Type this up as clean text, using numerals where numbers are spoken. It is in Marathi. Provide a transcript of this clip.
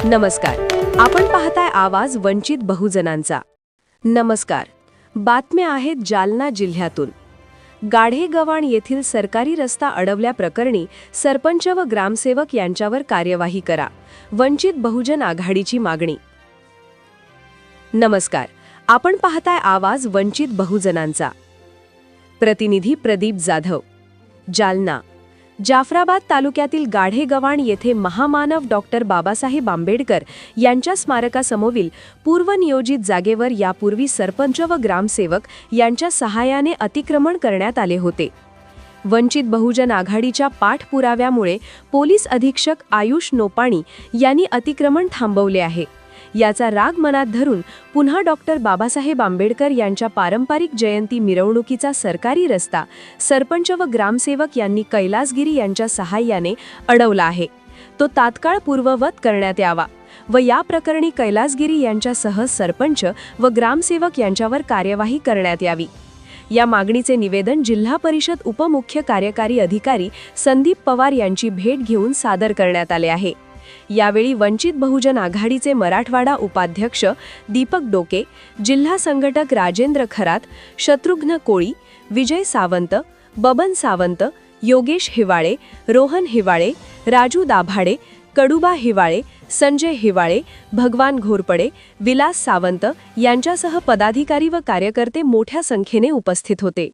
नमस्कार. आपण पाहताय आवाज वंचित बहुजनांचा. नमस्कार. बातम्या आहेत जालना जिल्ह्यातून. गाढेगव्हाण येथील सरकारी रस्ता अडवल्याप्रकरणी सरपंच व ग्रामसेवक यांच्यावर कार्यवाही करा, वंचित बहुजन आघाडीची मागणी. नमस्कार. आपण पाहताय आवाज वंचित बहुजनांचा. प्रतिनिधी प्रदीप जाधव, जालना. जाफराबाद तालुक्यातील गाढेगव्हाण येथे महामानव डॉक्टर बाबासाहेब आंबेडकर यांच्या स्मारकासमोरील पूर्वनियोजित जागेवर यापूर्वी सरपंच व ग्रामसेवक यांच्या सहाय्याने अतिक्रमण करण्यात आले होते. वंचित बहुजन आघाडीच्या पाठपुराव्यामुळे पोलीस अधीक्षक आयुष नोपाणी यांनी अतिक्रमण थांबवले आहे. याचा राग मनात धरून पुन्हा डॉक्टर बाबासाहेब आंबेडकर यांच्या पारंपरिक जयंती मिरवणुकीचा सरकारी रस्ता सरपंच व ग्रामसेवक यांनी कैलासगिरी यांच्या सहाय्याने अडवला आहे. तो तात्काळ पूर्ववत करण्यात यावा व या प्रकरणी कैलासगिरी यांच्यासह सरपंच व ग्रामसेवक यांच्यावर कार्यवाही करण्यात यावी. या मागणीचे निवेदन जिल्हा परिषद उपमुख्य कार्यकारी अधिकारी संदीप पवार यांची भेट घेऊन सादर करण्यात आले आहे. यावेळी वंचित बहुजन आघाडीचे मराठवाडा उपाध्यक्ष दीपक डोके, जिल्हा संघटक राजेंद्र खरात, शत्रुघ्न कोळी, विजय सावंत, बबन सावंत, योगेश हिवाळे, रोहन हिवाळे, राजू दाभाडे, कडुबा हिवाळे, संजय हिवाळे, भगवान घोरपडे, विलास सावंत यांच्यासह पदाधिकारी व कार्यकर्ते मोठ्या संख्येने उपस्थित होते.